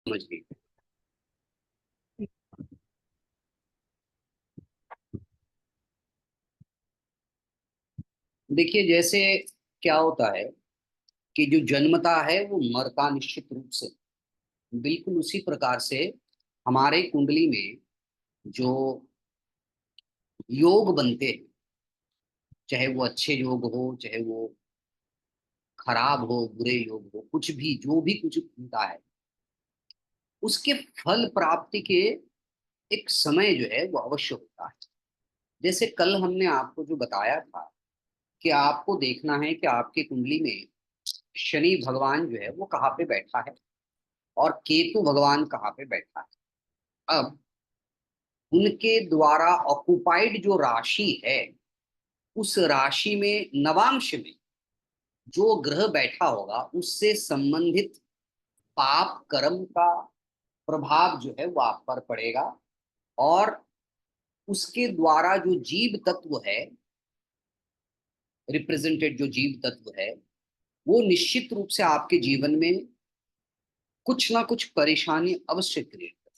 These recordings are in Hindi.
समझ लीजिए। देखिए, जैसे क्या होता है कि जो जन्मता है वो मरता निश्चित रूप से। बिल्कुल उसी प्रकार से हमारे कुंडली में जो योग बनते हैं, चाहे वो अच्छे योग हो, चाहे वो खराब हो, बुरे योग हो, कुछ भी जो भी कुछ बनता है, उसके फल प्राप्ति के एक समय जो है वो अवश्य होता है। जैसे कल हमने आपको जो बताया था कि आपको देखना है कि आपकी कुंडली में शनि भगवान जो है वो कहाँ पे बैठा है और केतु भगवान कहाँ पे बैठा है। अब उनके द्वारा ऑक्युपाइड जो राशि है, उस राशि में नवांश में जो ग्रह बैठा होगा उससे संबंधित पाप कर्म का प्रभाव जो है वो आप पर पड़ेगा। और उसके द्वारा जो जीव तत्व है, रिप्रेजेंटेड जो जीव तत्व है, वो निश्चित रूप से आपके जीवन में कुछ ना कुछ परेशानी अवश्य क्रिएट कर।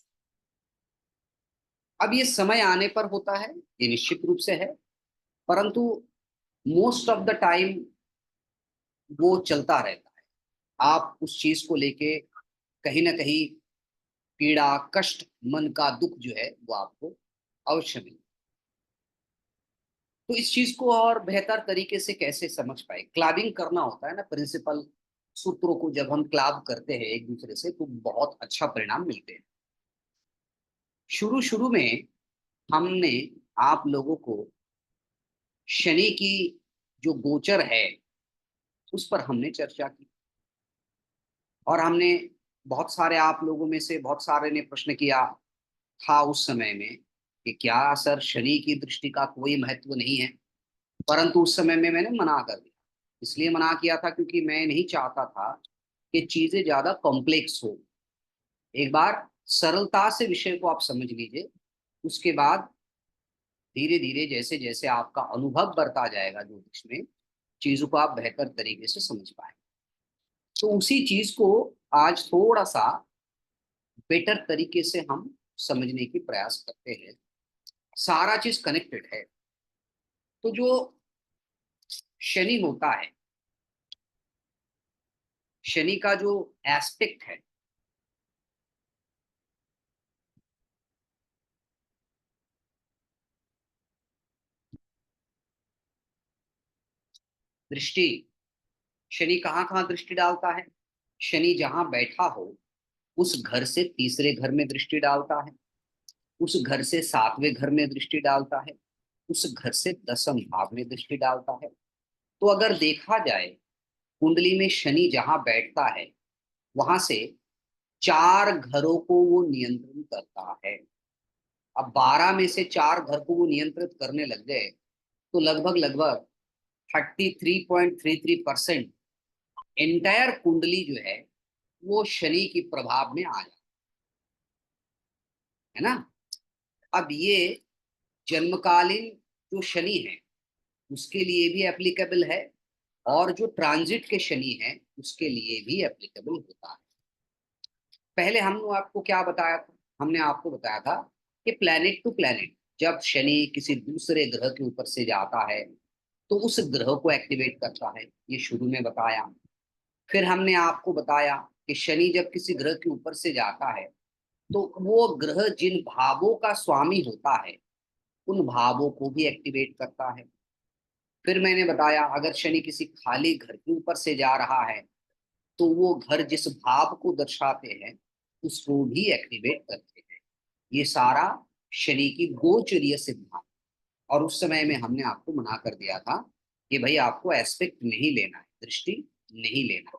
अब ये समय आने पर होता है, ये निश्चित रूप से है, परंतु मोस्ट ऑफ द टाइम वो चलता रहता है। आप उस चीज को लेके कहीं ना कहीं पीड़ा, कष्ट, मन का दुख जो है वो आपको अवश्य मिले। तो इस चीज को और बेहतर तरीके से कैसे समझ पाए, क्लैबिंग करना होता है ना, प्रिंसिपल सूत्रों को जब हम क्लैब करते हैं एक दूसरे से तो बहुत अच्छा परिणाम मिलते हैं। शुरू शुरू में हमने आप लोगों को शनि की जो गोचर है उस पर हमने चर्चा की। और हमने बहुत सारे, आप लोगों में से बहुत सारे ने प्रश्न किया था उस समय में कि क्या सर शनि की दृष्टि का कोई महत्व नहीं है। परंतु उस समय में मैंने मना कर दिया। इसलिए मना किया था क्योंकि मैं नहीं चाहता था कि चीजें ज्यादा कॉम्प्लेक्स हो। एक बार सरलता से विषय को आप समझ लीजिए, उसके बाद धीरे धीरे जैसे जैसे आपका अनुभव बढ़ता जाएगा ज्योतिष में, चीजों को आप बेहतर तरीके से समझ पाए। तो उसी चीज को आज थोड़ा सा बेटर तरीके से हम समझने की प्रयास करते हैं। सारा चीज कनेक्टेड है। तो जो शनि होता है, शनि का जो एस्पेक्ट है, दृष्टि, शनि कहाँ कहाँ दृष्टि डालता है। शनि जहां बैठा हो उस घर से तीसरे घर में दृष्टि डालता है, उस घर से सातवें घर में दृष्टि डालता है, उस घर से दसम भाव में दृष्टि डालता है। तो अगर देखा जाए, कुंडली में शनि जहां बैठता है वहां से चार घरों को वो नियंत्रण करता है। अब 12 में से चार घर को वो नियंत्रित करने लग गए तो लगभग लगभग 33.33% एंटायर कुंडली जो है वो शनि की प्रभाव में आ जाए, है ना। अब ये जन्मकालीन जो शनि है उसके लिए भी एप्लीकेबल है, और जो ट्रांजिट के शनि है उसके लिए भी एप्लीकेबल होता है। पहले हम आपको क्या बताया था, हमने आपको बताया था कि प्लैनेट टू प्लैनेट जब शनि किसी दूसरे ग्रह के ऊपर से जाता है तो उस ग्रह को एक्टिवेट करता है, ये शुरू में बताया। फिर हमने आपको बताया कि शनि जब किसी ग्रह के ऊपर से जाता है तो वो ग्रह जिन भावों का स्वामी होता है उन भावों को भी एक्टिवेट करता है। फिर मैंने बताया अगर शनि किसी खाली घर के ऊपर से जा रहा है तो वो घर जिस भाव को दर्शाते हैं उसको भी एक्टिवेट करते हैं। ये सारा शनि की गोचरीय सिद्धांत। और उस समय में हमने आपको मना कर दिया था कि भाई आपको एस्पेक्ट नहीं लेना है, दृष्टि नहीं लेना है।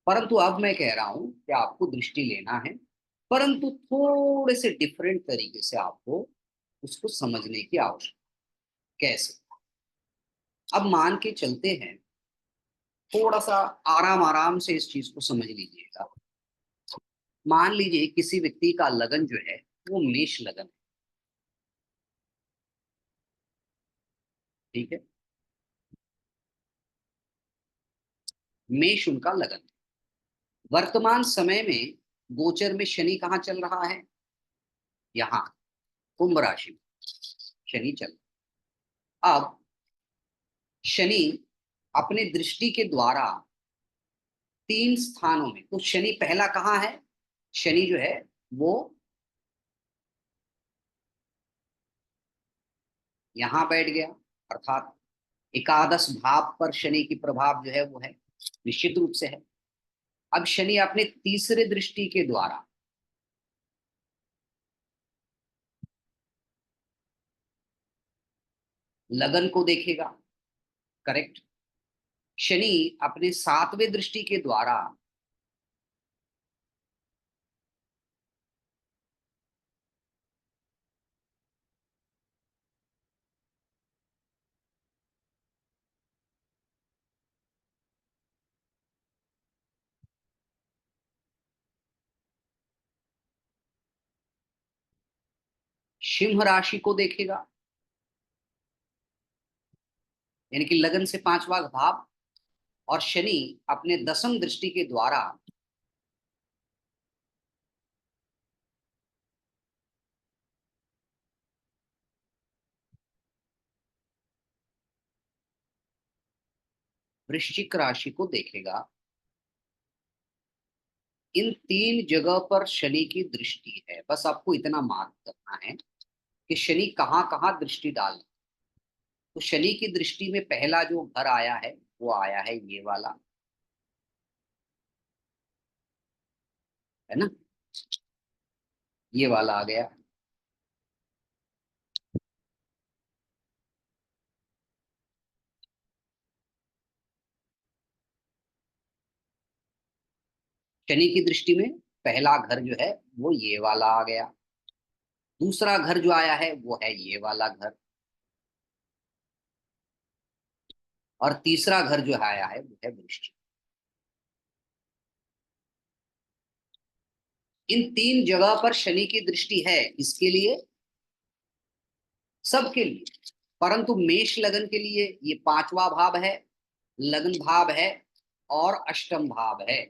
परंतु अब मैं कह रहा हूं कि आपको दृष्टि लेना है, परंतु थोड़े से डिफरेंट तरीके से आपको उसको समझने की आवश्यकता। कैसे? अब मान के चलते हैं, थोड़ा सा आराम आराम से इस चीज को समझ लीजिएगा। मान लीजिए किसी व्यक्ति का लगन जो है वो मेष लगन है, ठीक है। मेष उनका लगन है। वर्तमान समय में गोचर में शनि कहाँ चल रहा है? यहाँ कुंभ राशि में शनि चल रहा है। अब शनि अपने दृष्टि के द्वारा 3 स्थानों में, तो शनि पहला कहाँ है? शनि जो है वो यहां बैठ गया, अर्थात एकादश भाव पर शनि की प्रभाव जो है वो है, निश्चित रूप से है। अब शनि अपने तीसरे दृष्टि के द्वारा लगन को देखेगा, करेक्ट। शनि अपने 7वें दृष्टि के द्वारा सिंह राशि को देखेगा, यानी कि लगन से 5वां भाव। और शनि अपने 10वीं दृष्टि के द्वारा वृश्चिक राशि को देखेगा। इन 3 जगह पर शनि की दृष्टि है। बस आपको इतना मार्क करना है कि शनि कहाँ कहाँ दृष्टि डाल। तो शनि की दृष्टि में पहला जो घर आया है वो आया है ये वाला, है ना, ये वाला आ गया। शनि की दृष्टि में पहला घर जो है वो ये वाला आ गया। दूसरा घर जो आया है वो है ये वाला घर। और तीसरा घर जो आया है वो है वृश्चिक। इन 3 जगह पर शनि की दृष्टि है, इसके लिए, सबके लिए। परंतु मेष लगन के लिए ये 5वां भाव है, लग्न भाव है और अष्टम भाव है।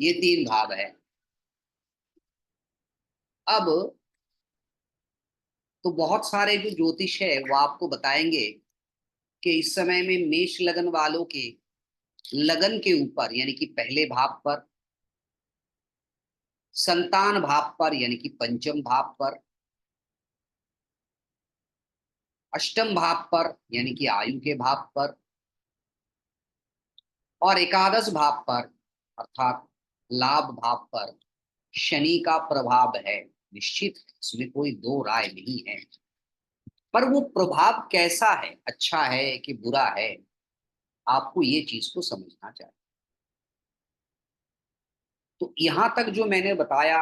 ये 3 भाव है। अब तो बहुत सारे जो ज्योतिष है वो आपको बताएंगे कि इस समय में मेष लगन वालों के लगन के ऊपर, यानी कि पहले भाव पर, संतान भाव पर यानी कि पंचम भाव पर, अष्टम भाव पर यानी कि आयु के भाव पर, और एकादश भाव पर अर्थात लाभ भाव पर शनि का प्रभाव है। निश्चित है, इसमें कोई दो राय नहीं है। पर वो प्रभाव कैसा है, अच्छा है कि बुरा है, आपको ये चीज को समझना चाहिए। तो यहां तक जो मैंने बताया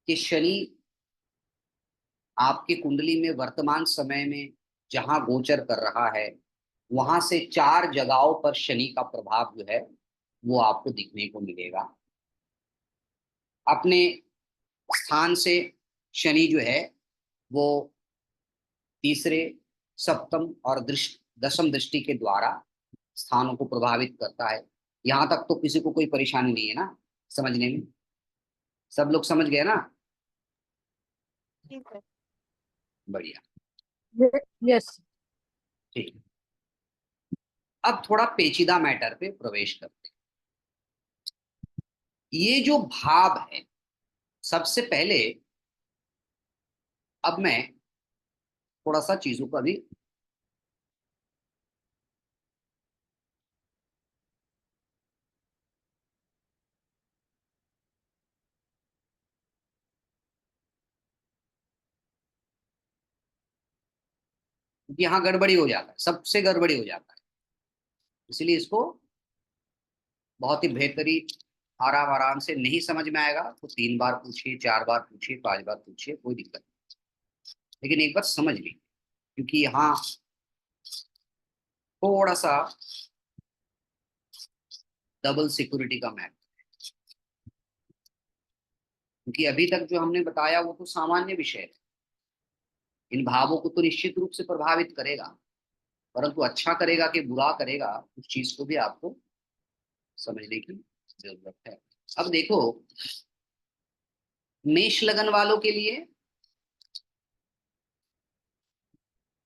कि शनि आपके कुंडली में वर्तमान समय में जहां गोचर कर रहा है, वहां से 4 जगहों पर शनि का प्रभाव जो है वो आपको दिखने को मिलेगा। अपने स्थान से शनि जो है वो तीसरे, सप्तम और 10वीं दृष्टि के द्वारा स्थानों को प्रभावित करता है। यहां तक तो किसी को कोई परेशानी नहीं है ना समझने में? सब लोग समझ गए ना? ठीक है। बढ़िया। यस। ठीक है। अब थोड़ा पेचीदा मैटर पे प्रवेश करते हैं। ये जो भाव है, सबसे पहले अब मैं थोड़ा सा चीजों का भी, यहाँ गड़बड़ी हो जाता है, सबसे गड़बड़ी हो जाता है। इसलिए इसको बहुत ही बेहतरीन, आराम आराम से, नहीं समझ में आएगा तो 3 बार पूछिए, 4 बार पूछिए, 5 बार पूछिए, कोई दिक्कत नहीं। लेकिन एक बार समझ लीजिए, क्योंकि यहाँ थोड़ा सा डबल सिक्योरिटी का मैटर, क्योंकि अभी तक जो हमने बताया वो तो सामान्य विषय है। इन भावों को तो निश्चित रूप से प्रभावित करेगा, परंतु अच्छा करेगा कि बुरा करेगा, उस चीज को भी आपको समझने की जरूरत है। अब देखो, मेष लगन वालों के लिए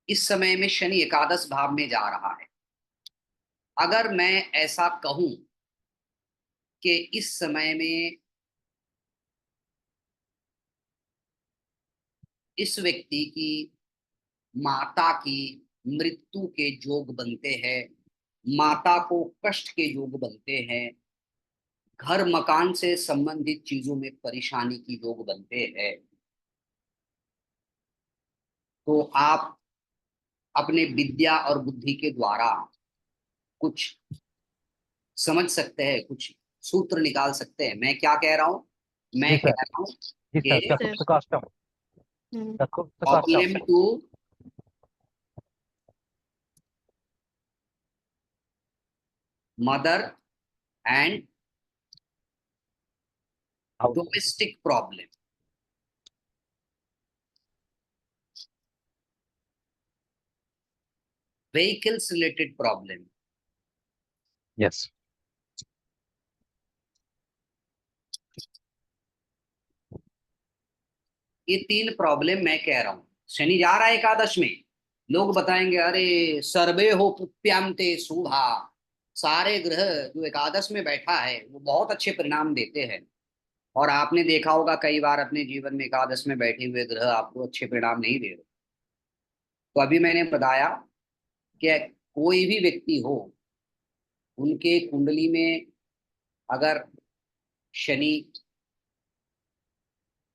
इस समय में शनि एकादश भाव में जा रहा है। अगर मैं ऐसा कहूं कि इस समय में इस व्यक्ति की माता की मृत्यु के योग बनते हैं, माता को कष्ट के योग बनते हैं, घर मकान से संबंधित चीजों में परेशानी की योग बनते हैं, तो आप अपने विद्या और बुद्धि के द्वारा कुछ समझ सकते हैं, कुछ सूत्र निकाल सकते हैं। मैं क्या कह रहा हूं? जी मैं कह सर। रहा हूं जी सर, कि चतुर्थ काष्टम। चतुर्थ प्रॉब्लम काष्टम। To mother and domestic problem, vehicles related problem, yes. ये तीन प्रॉब्लम मैं कह रहा हूं। शनि जा रहा है एकादश में, लोग बताएंगे अरे सर्वे हो पुप्यांते शुभा, सारे ग्रह जो एकादश में बैठा है वो बहुत अच्छे परिणाम देते हैं। और आपने देखा होगा कई बार अपने जीवन में एकादश में बैठे हुए ग्रह आपको अच्छे परिणाम नहीं दे रहे। तो अभी मैंने बताया कि कोई भी व्यक्ति हो, उनके कुंडली में अगर शनि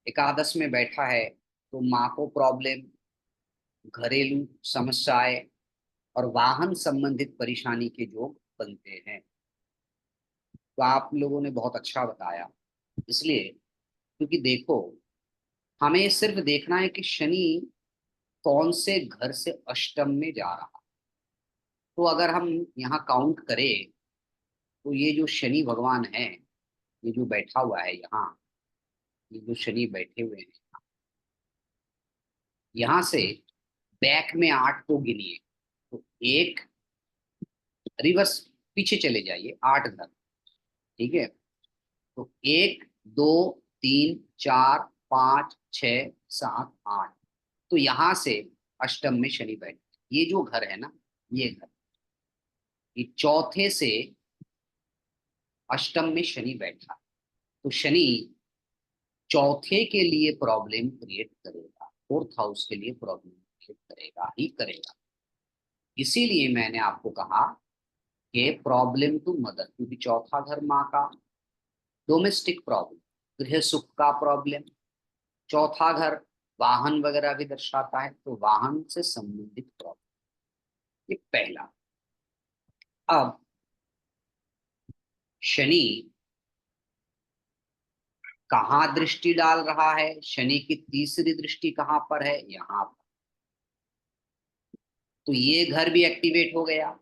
एकादश में बैठा है तो माँ को प्रॉब्लम, घरेलू समस्याएं और वाहन संबंधित परेशानी के योग बनते हैं। तो आप लोगों ने बहुत अच्छा बताया। इसलिए क्योंकि देखो, हमें सिर्फ देखना है कि शनि कौन से घर से अष्टम में जा रहा है। तो अगर हम यहाँ काउंट करें तो ये जो शनि भगवान है, ये जो बैठा हुआ है यहाँ, ये जो शनि बैठे हुए हैं यहाँ से बैक में 8 को गिनिए। तो एक, रिवर्स पीछे चले जाइए 8 घर, ठीक है। तो 1 2 3 4 5 6 7 8, तो यहां से अष्टम में शनि बैठे। ये जो घर है ना, ये घर, ये चौथे से अष्टम में शनि बैठा। तो शनि चौथे के लिए प्रॉब्लम क्रिएट करेगा, फोर्थ हाउस के लिए प्रॉब्लम क्रिएट करेगा ही करेगा। इसीलिए मैंने आपको कहा कि प्रॉब्लम टू मदर, क्योंकि चौथा घर माँ का, डोमेस्टिक प्रॉब्लम, गृह सुख का प्रॉब्लम, चौथा घर वाहन वगैरह भी दर्शाता है, तो वाहन से संबंधित प्रॉब्लम, ये पहला। अब शनि कहाँ दृष्टि डाल रहा है? शनि की तीसरी दृष्टि कहाँ पर है? यहाँ पर। तो ये घर भी एक्टिवेट हो गया,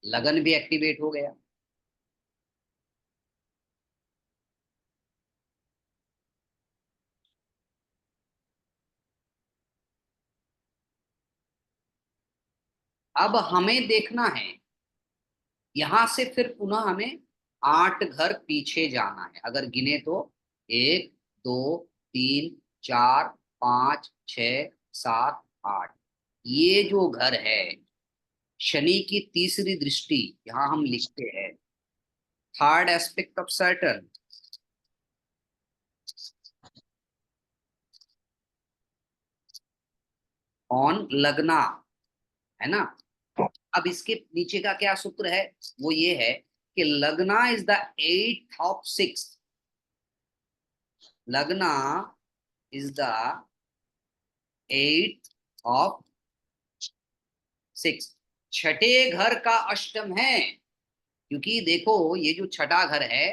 लगन भी एक्टिवेट हो गया। अब हमें देखना है, यहां से फिर पुनः हमें 8 घर पीछे जाना है। अगर गिने तो 1 2 3 4 5 6 7 8, ये जो घर है, शनि की तीसरी दृष्टि यहां हम लिखते हैं, third aspect of Saturn on लग्ना, है ना। अब इसके नीचे का क्या सूत्र है? वो ये है कि लग्ना इज द 8th ऑफ 6, लग्ना इज द 8th ऑफ 6, छठे घर का अष्टम है। क्योंकि देखो, ये जो छठा घर है,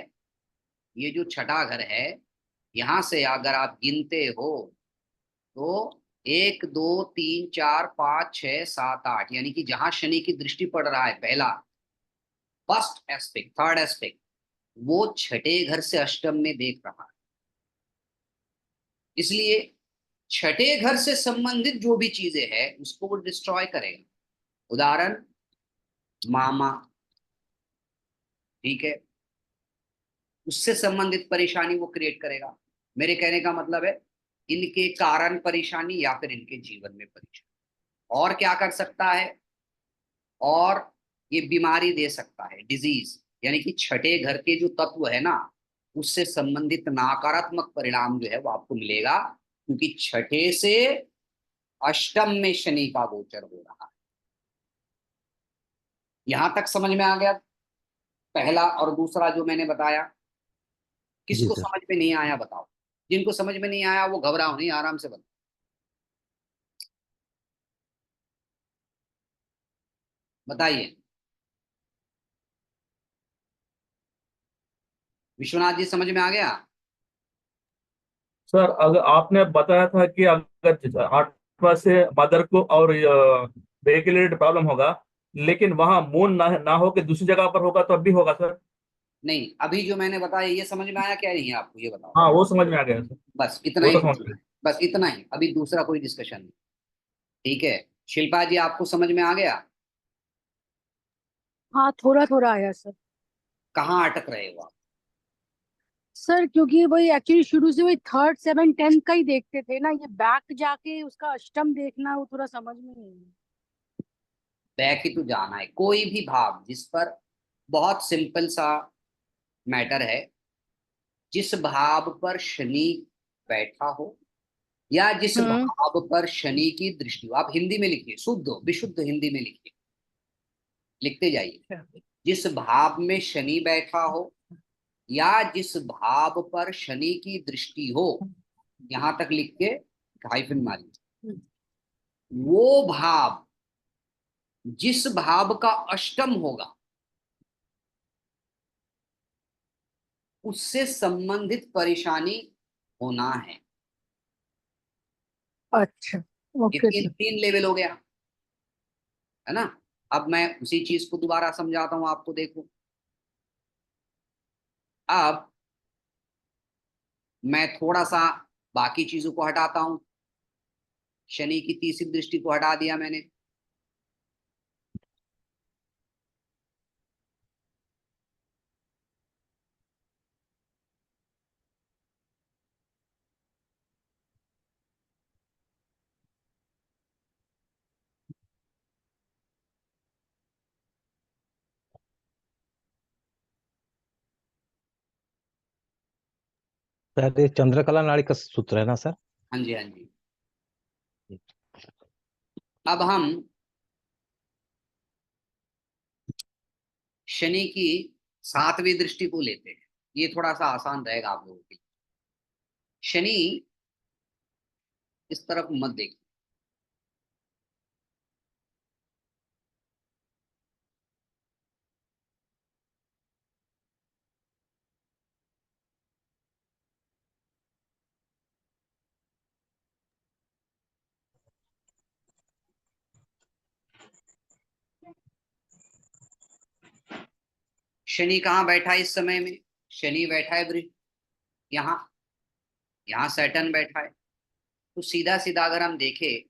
ये जो छठा घर है, यहां से अगर आप गिनते हो तो 1 2 3 4 5 6 7 8, यानी कि जहां शनि की दृष्टि पड़ रहा है, पहला फर्स्ट एस्पेक्ट, थर्ड एस्पेक्ट, वो छठे घर से अष्टम में देख रहा है। इसलिए छठे घर से संबंधित जो भी चीजें हैं उसको वो डिस्ट्रॉय करेगा। उदाहरण, मामा, ठीक है, उससे संबंधित परेशानी वो क्रिएट करेगा। मेरे कहने का मतलब है इनके कारण परेशानी या फिर इनके जीवन में परेशानी। और क्या कर सकता है, और ये बीमारी दे सकता है, डिजीज, यानी कि छठे घर के जो तत्व है ना, उससे संबंधित नकारात्मक परिणाम जो है वो आपको मिलेगा, क्योंकि छठे से अष्टम में शनि का गोचर हो रहा है। यहां तक समझ में आ गया? पहला और दूसरा जो मैंने बताया, जी किसको सर। समझ में नहीं आया बताओ? जिनको समझ में नहीं आया वो घबराओ नहीं, आराम से बताओ। बताइए। विश्वनाथ जी समझ में आ गया? सर अगर आपने बताया था कि अगर 8वां से मदर को और बेबी के रिलेटेड प्रॉब्लम होगा, लेकिन वहां मून ना हो के दूसरी जगह पर होगा तो अब भी होगा सर? नहीं, अभी जो मैंने बताया ये समझ में आया क्या नहीं है आपको, ये बताओ। हाँ वो समझ में आ गया सर। बस इतना वो ही तो समझ पूछना गया। है, बस इतना ही, अभी दूसरा कोई डिस्कशन नहीं। ठीक है, शिल्पा जी आपको समझ में आ गया? हाँ, थोड़ा थोड़ा आया सर। कहाँ अटक रहे हो आप? सर क्योंकि वही एक्चुअली शुरू से वही थर्ड सेवन टेंथ का ही देखते थे ना, ये बैक जाके उसका अष्टम देखना वो थोड़ा समझ में नहीं है। बैक ही तो जाना है, कोई भी भाव जिस पर, बहुत सिंपल सा मैटर है, जिस भाव पर शनि बैठा हो या जिस हम्म। भाव पर शनि की दृष्टि हो, आप हिंदी में लिखिए, शुद्ध विशुद्ध हिंदी में लिखिए, लिखते जाइए। जिस भाव में शनि बैठा हो या जिस भाव पर शनि की दृष्टि हो, यहां तक लिख के हाइफन मारिए। वो भाव जिस भाव का अष्टम होगा, उससे संबंधित परेशानी होना है। अच्छा। ये ओके तीन सर। तीन लेवल हो गया, है ना? अब मैं उसी चीज को दोबारा समझाता हूं आपको, देखो। अब मैं थोड़ा सा बाकी चीजों को हटाता हूं, शनि की तीसरी दृष्टि को हटा दिया मैंने। सर ये चंद्रकला नाड़ी का सूत्र है ना सर? हाँ जी, हाँ जी। अब हम शनि की सातवीं दृष्टि को लेते हैं, ये थोड़ा सा आसान रहेगा आप लोगों के लिए। शनि इस तरफ मत देखिए, शनि कहाँ बैठा है इस समय में? शनि बैठा है यहाँ, यहाँ सैटर्न बैठा है। तो सीधा सीधा अगर हम देखें,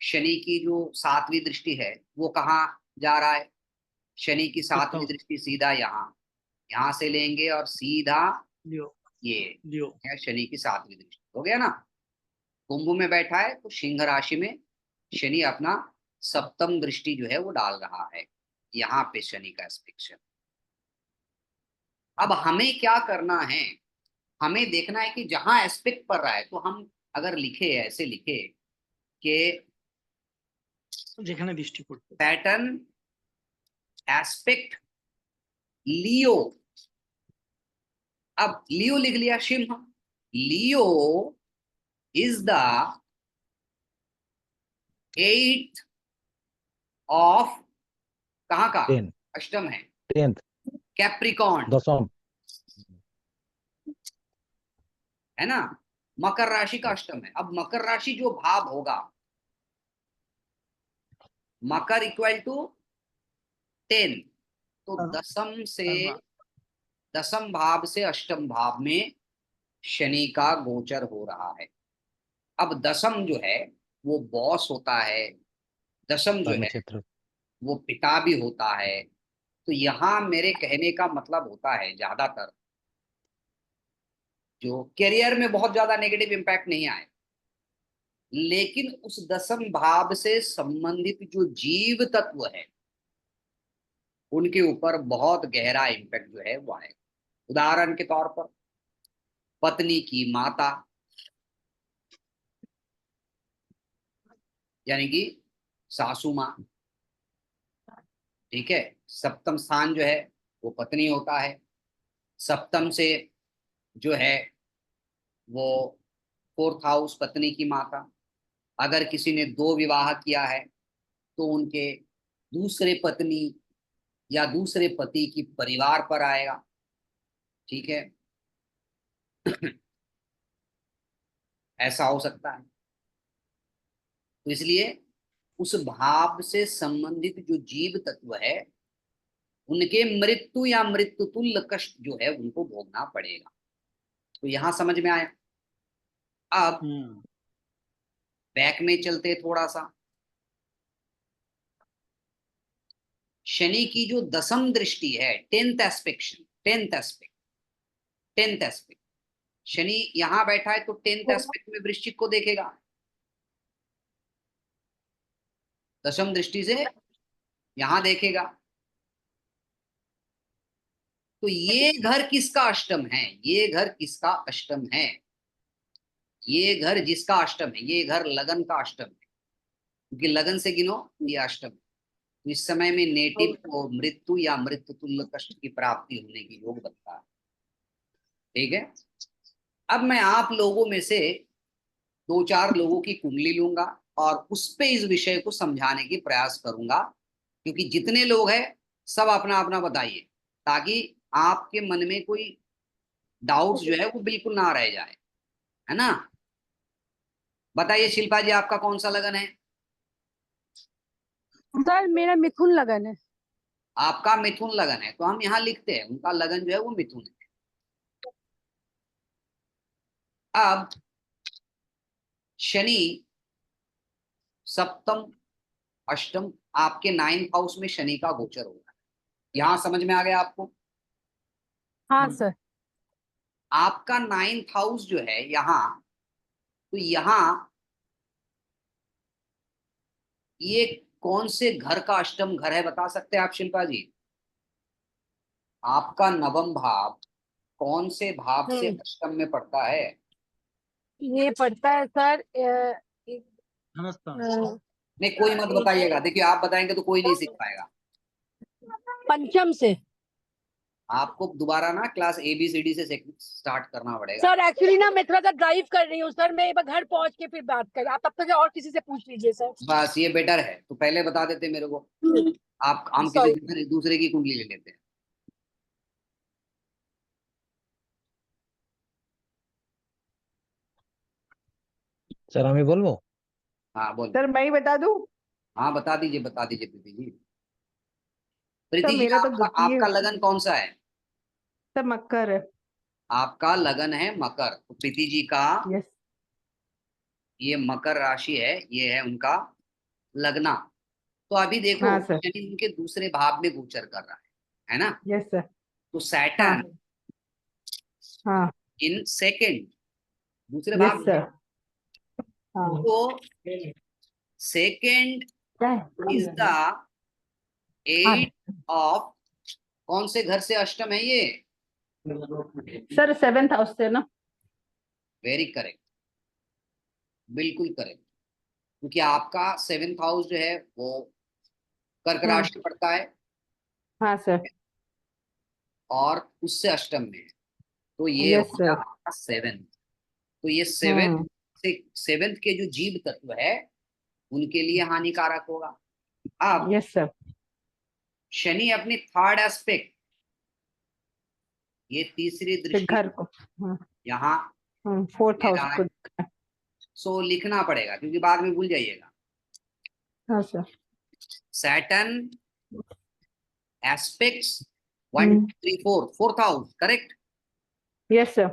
शनि की जो सातवीं दृष्टि है वो कहाँ जा रहा है? शनि की सातवीं दृष्टि सीधा यहाँ, यहाँ से लेंगे और सीधा लियो ये लियो। है शनि की सातवीं दृष्टि, हो गया ना? कुंभ में बैठा है तो सिंह राशि में शनि अपना सप्तम दृष्टि जो है वो डाल रहा है, यहाँ पे शनि का स्पेक्शन। अब हमें क्या करना है, हमें देखना है कि जहां एस्पेक्ट पड़ रहा है, तो हम अगर लिखे, ऐसे लिखे कि যেখানে দৃষ্টি পড়ছে पैटर्न एस्पेक्ट लियो। अब लियो लिख लिया, सिंह, लियो इज द 8th ऑफ, कहाँ का? 10th अष्टम है, 10th कैप्रिकॉन, दशम। है ना? मकर राशि का अष्टम है। अब मकर राशि जो भाव होगा, मकर इक्वल टू 10, तो दसम से, दसम भाव से अष्टम भाव में शनि का गोचर हो रहा है। अब दसम जो है वो बॉस होता है, दसम जो कर्म है क्षेत्र। वो पिता भी होता है। तो यहाँ मेरे कहने का मतलब होता है, ज्यादातर जो करियर में बहुत ज्यादा नेगेटिव इम्पैक्ट नहीं आए, लेकिन उस दसम भाव से संबंधित जो जीव तत्व है उनके ऊपर बहुत गहरा इम्पैक्ट जो है वो आएगा। उदाहरण के तौर पर पत्नी की माता, यानी कि सासू माँ, ठीक है। सप्तम स्थान जो है वो पत्नी होता है। सप्तम से जो है वो फोर्थ हाउस पत्नी की माता। अगर किसी ने 2 विवाह किया है तो उनके दूसरे पत्नी या दूसरे पति की परिवार पर आएगा, ठीक है। ऐसा हो सकता है। तो इसलिए उस भाव से संबंधित जो जीव तत्व है उनके मृत्यु या मृत्यु तुल्य कष्ट जो है उनको भोगना पड़ेगा। तो यहां समझ में आया। अब बैक में चलते थोड़ा सा। शनि की जो दसम दृष्टि है, 10th एस्पेक्ट, शनि यहां बैठा है तो 10th एस्पेक्ट में वृश्चिक को देखेगा। दसम दृष्टि से यहां देखेगा। तो ये घर किसका अष्टम है? ये घर किसका अष्टम है? ये घर जिसका अष्टम है, ये घर लगन का अष्टम है, क्योंकि लगन से गिनो ये अष्टम है। तो इस समय में नेटिव को मृत्यु या मृत्यु तुल्य कष्ट की प्राप्ति होने की योग बनता है, ठीक है। अब मैं आप लोगों में से 2-4 लोगों की कुंडली लूंगा और उस पे इस विषय को समझाने की प्रयास करूंगा, क्योंकि जितने लोग हैं सब अपना अपना बताइए, ताकि आपके मन में कोई डाउट्स जो है वो बिल्कुल ना रह जाए, है ना। बताइए शिल्पा जी, आपका कौन सा लगन है? सर मेरा मिथुन लगन है। आपका मिथुन लगन है, तो हम यहाँ लिखते हैं उनका लगन जो है वो मिथुन है। अब शनि सप्तम अष्टम आपके 9th हाउस में शनि का गोचर होगा। यहां समझ में आ गया आपको? हाँ सर। आपका 9th हाउस जो है यहाँ, तो यहाँ ये कौन से घर का अष्टम घर है बता सकते हैं आप शिल्पा जी? आपका नवम भाव कौन से भाव से अष्टम में पड़ता है? ये पड़ता है सर नहीं कोई मत बताइएगा, देखिए आप बताएंगे तो कोई नहीं सीख पाएगा। पंचम से। आपको दोबारा ना क्लास ABCD से स्टार्ट करना पड़ेगा। सर एक्चुअली ना मैं थोड़ा सा ड्राइव कर रही हूँ सर, मैं एक बार घर पहुंच के फिर बात करें, आप तब तक और किसी से पूछ लीजिए सर। बस ये बेटर है, तो पहले बता देते मेरे को। आप हम किसी सॉरी। दूसरे की कुंडली ले लेते हैं। सर আমি বলবো? हाँ बोलो। सर मैं ही बता दूं? हाँ बता दीजिए प्रीति जी। सर प्रीति जी मेरा तो आपका द्वितीय। आपका लगन कौन सा है? सर मकर है। आपका लगन है मकर, तो प्रीति जी का यस। ये मकर राशि है, ये है उनका लगना। तो अभी देखो हाँ सर। शनि उनके दूसरे भाव में गोचर कर रहा है ना। Yes sir. तो हाँ सैटर्न हाँ। इन सेकंड, दूसरे यस भाव में। सर। हाँ। तो सेकंड इज द हाँ 8 ऑफ, कौन से घर से अष्टम है ये? सर 7th हाउस से ना। वेरी करेक्ट, बिल्कुल करेक्ट, क्योंकि आपका 7th हाउस जो है वो कर्क हाँ राशि पड़ता है हाँ सर। और उससे अष्टम में है, तो ये हो यस गया सर। आपका 7th। तो ये हाँ 7th के जो जीव तत्व है उनके लिए हानिकारक होगा। अब यस सर। शनि अपनी 3rd एस्पेक्ट, ये तीसरी फिर दृष्टि घर को। हाँ यहाँ हाँ 4th दे हाउस रहा को। है। सो लिखना पड़ेगा क्योंकि बाद में भूल जाइएगा। हाँ sir. Saturn aspects 1 2 3 4, 4th house, correct. Yes sir.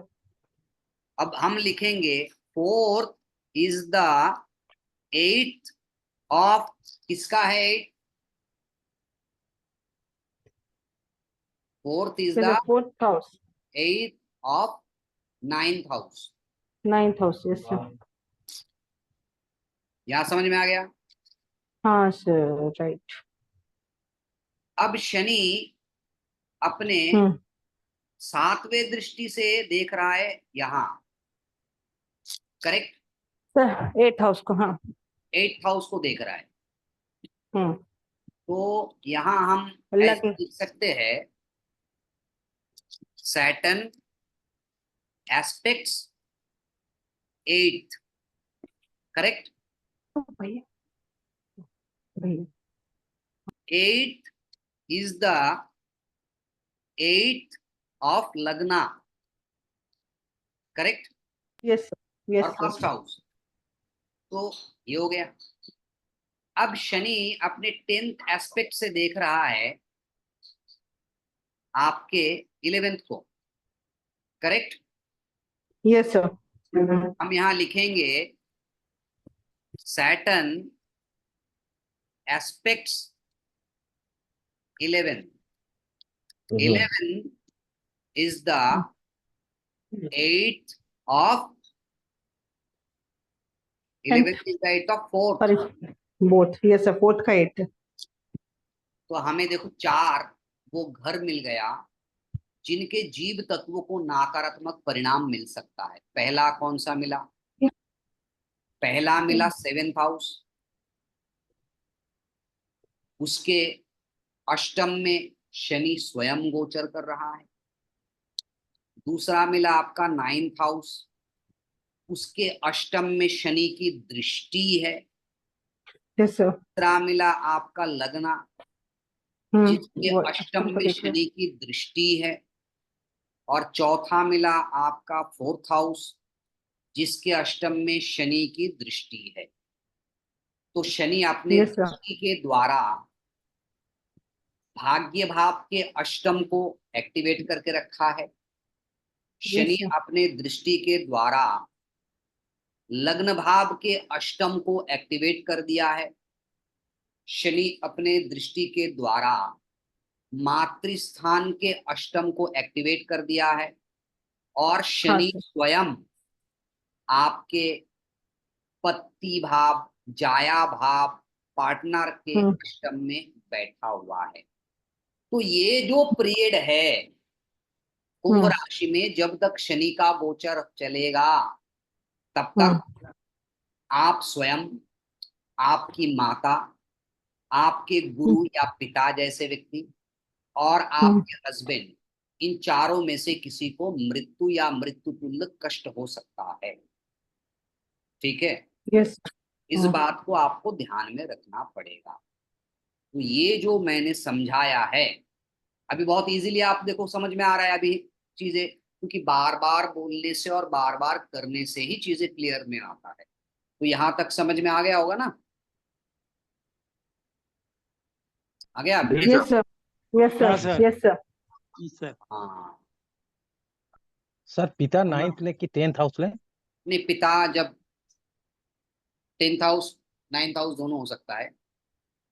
अब हम लिखेंगे 4th is the 8th of, किसका है 8? 4th is the 4th house. 8th of 9th house. 9th house, yes sir. यहां समझ में आ गया? हाँ sir, right. अब शनि अपने हम्म 7वें दृष्टि से देख रहा है यहाँ, करेक्ट? sir, 8th house को, हाँ. 8th हाउस को देख रहा है। हम्म तो यहाँ हम ऐसे लग्न. लिख सकते हैं, सैटर्न एस्पेक्ट्स 8th, करेक्ट? भैया भैया 8th is the 8th of लग्ना, करेक्ट? yes sir, yes और sir. First house. तो ये हो गया। अब शनि अपने 10th एस्पेक्ट से देख रहा है आपके 11th को, करेक्ट? yes sir. हम यहां लिखेंगे Saturn aspects 11। 11 is the 8th of 11 is the 8th of 4th। Sorry, both, yes sir, 4th का 8th. तो हमें देखो 4 वो घर मिल गया जिनके जीव तत्वों को नकारात्मक परिणाम मिल सकता है। पहला कौन सा मिला? पहला मिला 7th हाउस, उसके अष्टम में शनि स्वयं गोचर कर रहा है। दूसरा मिला आपका 9th हाउस, उसके अष्टम में शनि की दृष्टि है। yes sir. तीसरा मिला आपका लग्ना, जिसके वो अष्टम को में देख रहे. शनि की दृष्टि है। और चौथा मिला आपका 4th हाउस, जिसके अष्टम में शनि की दृष्टि है। तो शनि अपने Yes, sir. दृष्टि के द्वारा भाग्य भाव के अष्टम को एक्टिवेट करके रखा है। शनि sir. अपने दृष्टि के द्वारा लग्न भाव के अष्टम को एक्टिवेट कर दिया है। शनि अपने दृष्टि के द्वारा मातृस्थान के अष्टम को एक्टिवेट कर दिया है। और शनि sir. स्वयं आपके पति भाव, जाया भाव, पार्टनर के अष्टम में बैठा हुआ है। तो ये जो पीरियड है कुंभ राशि में, जब तक शनि का गोचर चलेगा तब तक आप स्वयं, आपकी माता, आपके गुरु या पिता जैसे व्यक्ति और आपके हस्बैंड, इन चारों में से किसी को मृत्यु या मृत्यु तुल्य कष्ट हो सकता है। ठीक है? yes. इस बात को आपको ध्यान में रखना पड़ेगा। तो ये जो मैंने समझाया है अभी बहुत इजीली आप देखो समझ में आ रहा है अभी चीजें, क्योंकि बार बार बोलने से और बार बार करने से ही चीजें क्लियर में आता है। तो यहां तक समझ में आ गया होगा ना? आ गया अभी? yes sir, yes sir, हाँ, sir. yes sir. जी सर. हाँ। सर पिता 9th ले कि 10th हाउस ले? नहीं, पिता जब 10th हाउस 9th हाउस दोनों हो सकता है।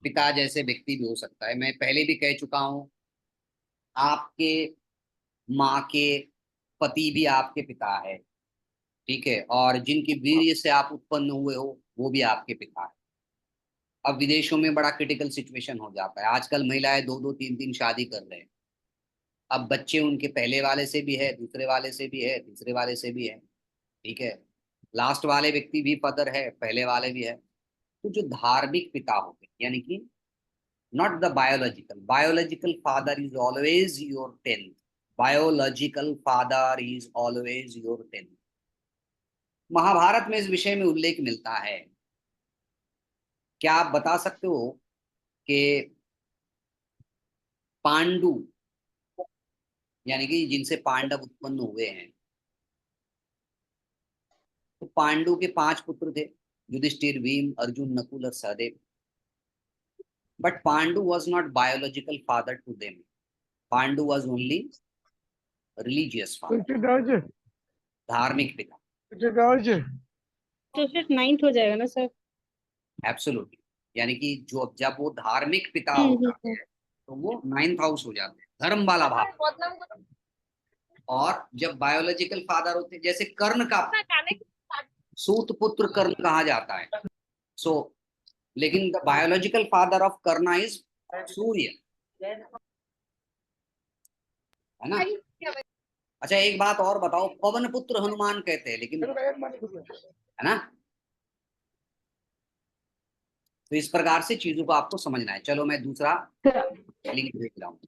पिता जैसे व्यक्ति भी हो सकता है। मैं पहले भी कह चुका हूं, आपके माँ के पति भी आपके पिता है। ठीक है? और जिनके वीर्य से आप उत्पन्न हुए हो वो भी आपके पिता है। अब विदेशों में बड़ा क्रिटिकल सिचुएशन हो जाता है। आजकल महिलाएं 2-2 3-3 शादी कर रहे हैं। अब बच्चे उनके पहले वाले से भी है, दूसरे वाले से भी है, तीसरे वाले से भी है। ठीक है? लास्ट वाले व्यक्ति भी फादर है, पहले वाले भी है। तो जो धार्मिक पिता होते हैं, यानी कि not the biological father is always your 10th। Biological father is always your 10th। Mahabharat में इस विषय में उल्लेख मिलता है। क्या आप बता सकते हो कि पांडु, यानी कि जिनसे पांडव उत्पन्न हुए हैं, तो पांडु के 5 पुत्र थे, युधिष्ठिर, भीम, अर्जुन, नकुल और Sahdev. But Pandu was not biological father to them. Pandu was only religious father, धार्मिक पिता। तो फिर 9th हो जाएगा ना सर? एब्सोल्युटली। यानी कि जो जब वो धार्मिक पिता हो जाते हैं तो वो 9th हाउस हो जाते हैं, धर्म वाला भाव। और जब बायोलॉजिकल फादर होते हैं, जैसे कर्ण का सूत पुत्र कर्ण कहा जाता है, सो लेकिन the biological father of Karna is Surya, है ना। अच्छा एक बात और बताओ, पवन पुत्र हनुमान कहते हैं, लेकिन है ना। तो इस प्रकार से चीजों को आपको समझना है। चलो मैं दूसरा लिंक भेज रहा हूँ।